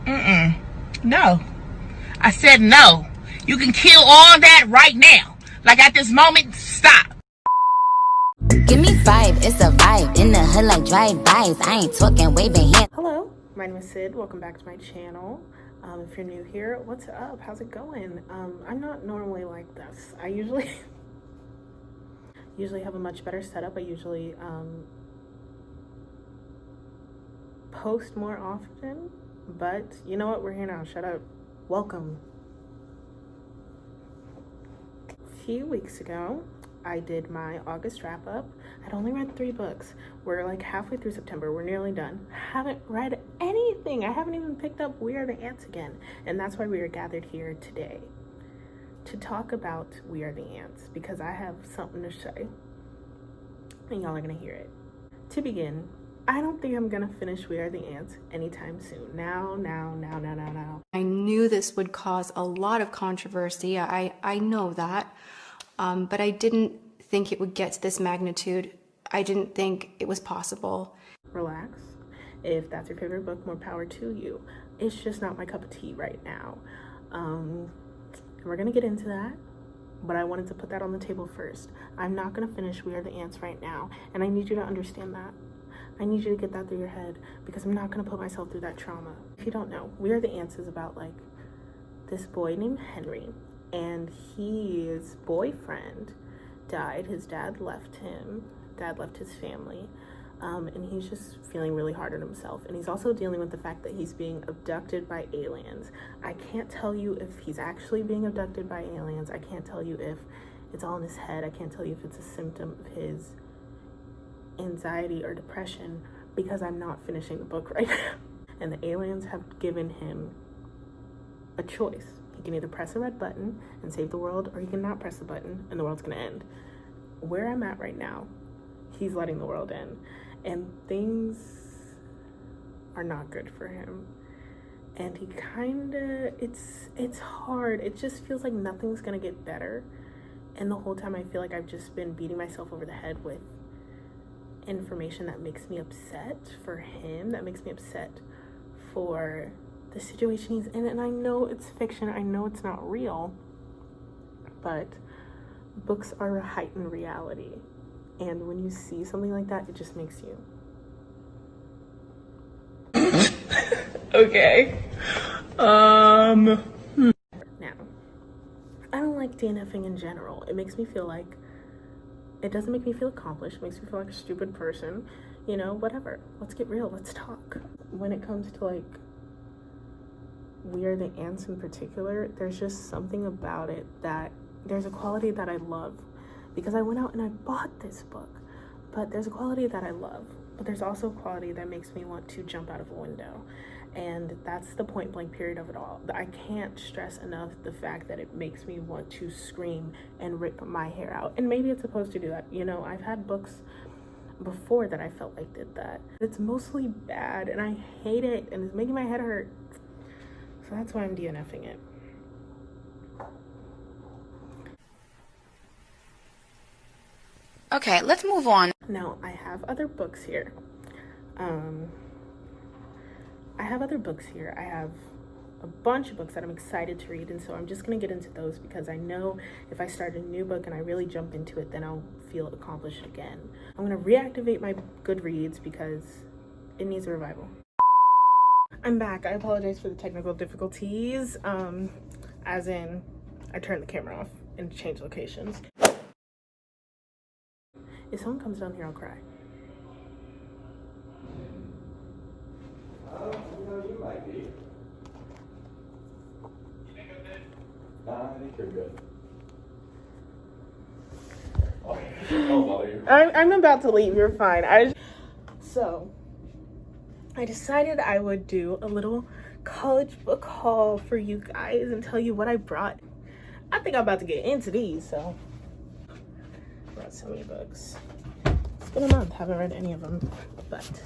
No. I said no. You can kill all that right now. Like at this moment, stop. Give me 5, it's a vibe. In the hood like drive-bys. I ain't talking waving hands. Hello, my name is Sid. Welcome back to my channel. If you're new here, what's up? How's it going? I'm not normally like this. I usually have a much better setup. I usually post more often, but you know what? We're here now. Shut up. Welcome. A few weeks ago, I did my August wrap up. I'd only read 3 books. We're like halfway through September. We're nearly done. Haven't read anything. I haven't even picked up We Are the Ants again. And that's why we are gathered here today to talk about We Are the Ants, because I have something to say and y'all are gonna hear it. To begin, I don't think I'm gonna finish We Are the Ants anytime soon. Now. I knew this would cause a lot of controversy. I know that. But I didn't think it would get to this magnitude. I didn't think it was possible. Relax. If that's your favorite book, more power to you. It's just not my cup of tea right now. We're gonna get into that, but I wanted to put that on the table first. I'm not gonna finish We Are the Ants right now, and I need you to understand that. I need you to get that through your head, because I'm not gonna put myself through that trauma. If you don't know, We Are the Ants is about like this boy named Henry, and his boyfriend died. His dad left him. Dad left his family, and he's just feeling really hard on himself. And he's also dealing with the fact that he's being abducted by aliens. I can't tell you if he's actually being abducted by aliens. I can't tell you if it's all in his head. I can't tell you if it's a symptom of his anxiety or depression, because I'm not finishing the book right now. And the aliens have given him a choice. He can either press a red button and save the world, or he can not press the button and the world's gonna end. Where I'm at right now, he's letting the world in, and things are not good for him. And he kinda, it's hard. It just feels like nothing's gonna get better. And the whole time I feel like I've just been beating myself over the head with information that makes me upset for him, that makes me upset for the situation he's in. And I know it's fiction, I know it's not real, but books are a heightened reality, and when you see something like that, it just makes you Okay. Now, I don't like DNFing in general. It makes me feel like, it doesn't make me feel accomplished. It makes me feel like a stupid person, you know, whatever. Let's get real, let's talk. When it comes to like We Are the Ants in particular, there's just something about it that, there's a quality that I love, because I went out and I bought this book, but there's a quality that I love, but there's also a quality that makes me want to jump out of a window. And that's the point blank period of it all. I can't stress enough the fact that it makes me want to scream and rip my hair out. And maybe it's supposed to do that. You know, I've had books before that I felt like did that. It's mostly bad, and I hate it, and it's making my head hurt. So that's why I'm DNFing it. Okay, let's move on. Now, I have other books here. I have a bunch of books that I'm excited to read, and so I'm just gonna get into those, because I know if I start a new book and I really jump into it, then I'll feel accomplished again. I'm gonna reactivate my Goodreads because it needs a revival. I'm back. I apologize for the technical difficulties. As in, I turned the camera off and changed locations. If someone comes down here, I'll cry. You might be. I think you're good. I'll bother you. I'm about to leave. You're fine. So I decided I would do a little college book haul for you guys and tell you what I brought. I think I'm about to get into these, so I brought so many books. It's been a month, haven't read any of them, but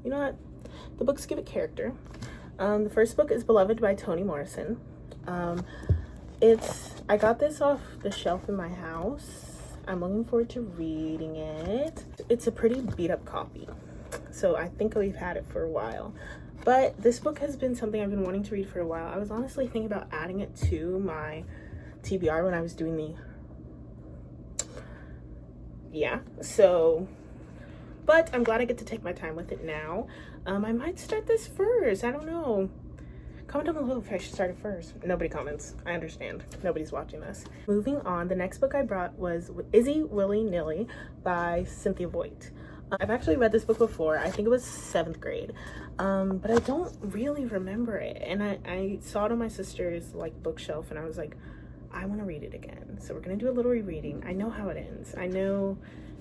you know what? The books give it character. The first book is Beloved by Toni Morrison. I got this off the shelf in my house. I'm looking forward to reading it. It's a pretty beat up copy. so I think we've had it for a while. But this book has been something I've been wanting to read for a while. I was honestly thinking about adding it to my TBR when I was doing the... Yeah, so... But I'm glad I get to take my time with it now. I might start this first. I don't know. Comment down below if I should start it first. Nobody comments. I understand. Nobody's watching this. Moving on, the next book I brought was Izzy, Willy-Nilly by Cynthia Voigt. I've actually read this book before. I think it was 7th grade. But I don't really remember it. And I saw it on my sister's like bookshelf and I was like, I want to read it again. So we're going to do a little rereading. I know how it ends. I know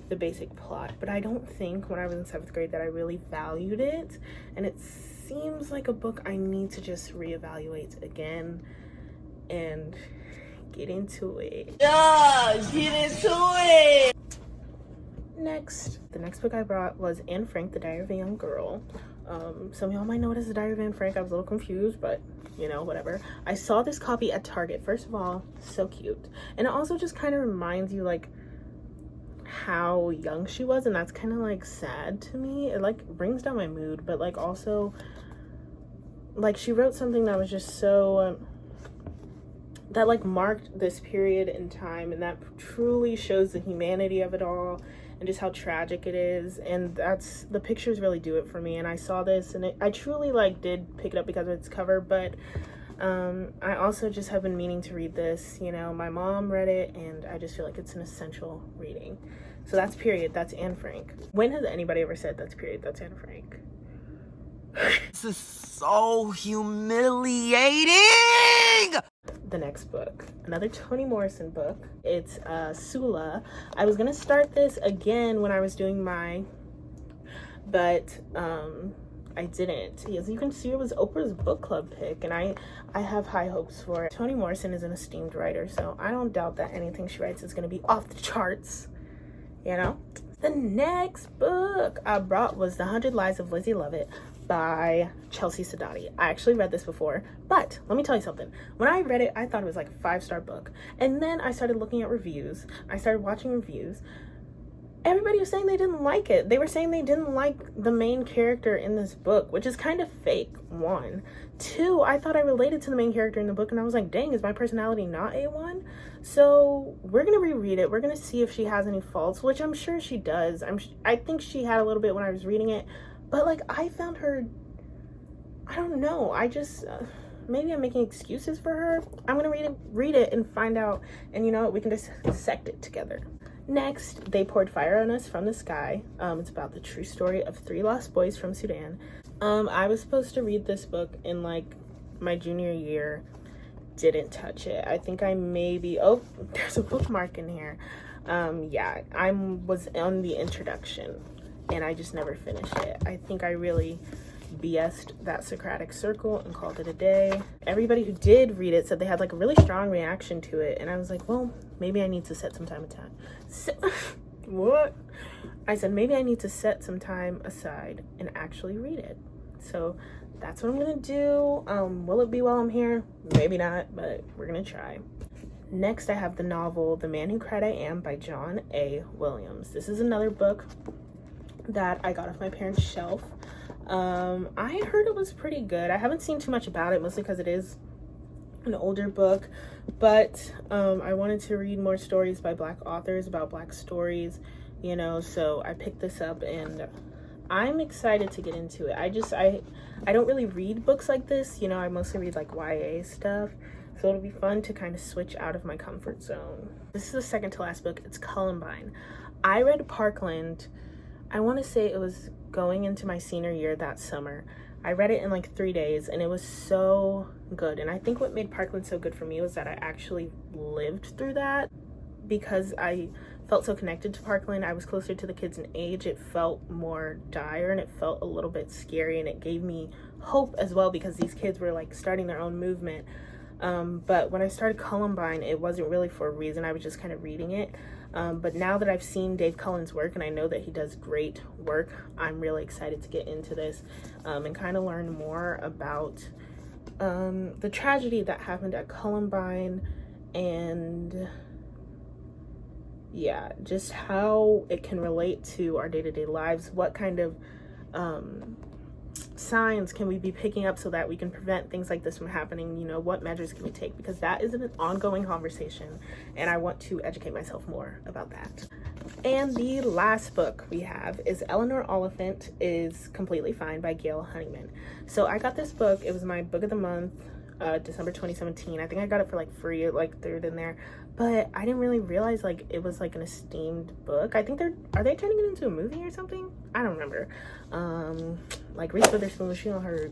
the basic plot, but I don't think when I was in 7th grade that I really valued it, and it seems like a book I need to just reevaluate again and get into it. Yeah, get into it. The next book I brought was Anne Frank, The Diary of a Young Girl. Some of y'all might know it as The Diary of Anne Frank. I was a little confused, but you know, whatever. I saw this copy at Target. First of all, so cute, and it also just kind of reminds you like how young she was, and that's kind of like sad to me. It like brings down my mood, but like also like she wrote something that was just so that like marked this period in time, and that truly shows the humanity of it all and just how tragic it is. And that's, the pictures really do it for me. And I saw this and I truly like did pick it up because of its cover, but I also just have been meaning to read this. You know, my mom read it and I just feel like it's an essential reading. So that's period. That's Anne Frank. When has anybody ever said that's period? That's Anne Frank. This is so humiliating. The next book, another Toni Morrison book. It's Sula. I was gonna start this again when I was doing my, but I didn't. As you can see, it was Oprah's book club pick, and I have high hopes for it. Toni Morrison is an esteemed writer, so I don't doubt that anything she writes is gonna be off the charts, you know? The next book I brought was The 100 Lies of Lizzie Lovett by Chelsea Sedoti. I actually read this before, but let me tell you something. When I read it, I thought it was like a 5-star book. And then I started looking at reviews. I started watching reviews. Everybody was saying they didn't like it. They were saying they didn't like the main character in this book, which is kind of fake, 1. 2, I thought I related to the main character in the book, and I was like, dang, is my personality not A1? So we're gonna reread it. We're gonna see if she has any faults, which I'm sure she does. I think she had a little bit when I was reading it, but like I found her, I don't know, I just maybe I'm making excuses for her. I'm gonna read it and find out, and you know what, we can just dissect it together. Next, They Poured Fire on Us from the Sky. It's about the true story of 3 lost boys from Sudan. I was supposed to read this book in like my junior year. Didn't touch it. I think I maybe, oh, there's a bookmark in here. Yeah, I was on the introduction and I just never finished it. I think I really BS'd that Socratic Circle and called it a day. Everybody who did read it said they had like a really strong reaction to it, and I was like, well, maybe I need to set some time aside. What? I said maybe I need to set some time aside and actually read it. So that's what I'm gonna do. Will it be while I'm here? Maybe not, but we're gonna try. Next, I have the novel The Man Who Cried I Am by John A. Williams. This is another book that I got off my parents' shelf. I heard it was pretty good. I haven't seen too much about it, mostly because it is an older book, but I wanted to read more stories by Black authors about Black stories, you know, so I picked this up and I'm excited to get into it. I don't really read books like this, you know, I mostly read like YA stuff, so it'll be fun to kind of switch out of my comfort zone. This is the second to last book. It's Columbine. I read Parkland, I want to say it was going into my senior year that summer. I read it in like 3 days and it was so good. And I think what made Parkland so good for me was that I actually lived through that, because I felt so connected to Parkland. I was closer to the kids in age. It felt more dire and it felt a little bit scary, and it gave me hope as well because these kids were like starting their own movement. But when I started Columbine, it wasn't really for a reason. I was just kind of reading it. But now that I've seen Dave Cullen's work and I know that he does great work, I'm really excited to get into this and kind of learn more about the tragedy that happened at Columbine, and yeah, just how it can relate to our day-to-day lives, what kind of signs can we be picking up so that we can prevent things like this from happening? You know, what measures can we take? Because that is an ongoing conversation, and I want to educate myself more about that. And the last book we have is Eleanor Oliphant is Completely Fine by Gail Honeyman. So I got this book. It was my book of the month, December 2017. I think I got it for like free, like threw it in there, but I didn't really realize like it was like an esteemed book. I think are they turning it into a movie or something? I don't remember. Like Reese Witherspoon, she on her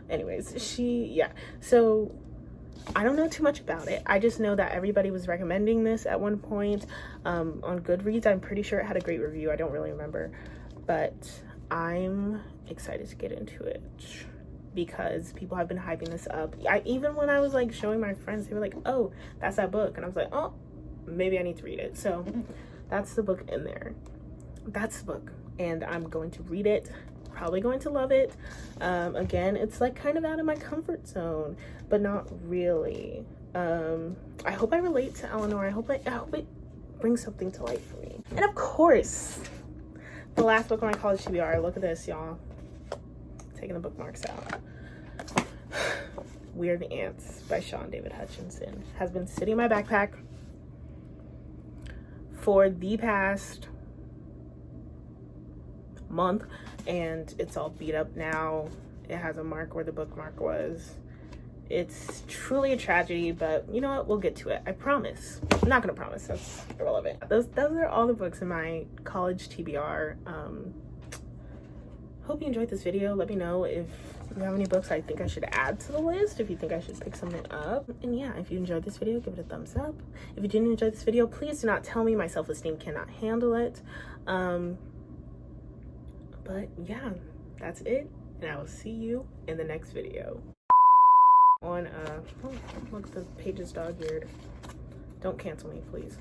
anyways, yeah. So I don't know too much about it. I just know that everybody was recommending this at one point on Goodreads. I'm pretty sure it had a great review. I don't really remember, but I'm excited to get into it because people have been hyping this up. Even when I was like showing my friends, they were like, oh, that's that book, and I was like, oh, maybe I need to read it. So that's the book in there. That's the book, and I'm going to read it. Probably going to love it. Again, it's like kind of out of my comfort zone, but not really. I hope I relate to Eleanor. I hope it brings something to life for me. And of course, the last book on my college TBR. Look at this, y'all. Taking the bookmarks out. Weird Ants by Shaun David Hutchinson has been sitting in my backpack for the past month, and it's all beat up now. It has a mark where the bookmark was. It's truly a tragedy, but you know what, we'll get to it. I promise. I'm not gonna promise, that's irrelevant. Those are all the books in my college TBR. Hope you enjoyed this video. Let me know if you have any books I think I should add to the list, if you think I should pick something up. And yeah, if you enjoyed this video, give it a thumbs up. If you didn't enjoy this video, please do not tell me. My self-esteem cannot handle it. But yeah, that's it, and I will see you in the next video. On oh, look, the page is dog-eared. Don't cancel me, please.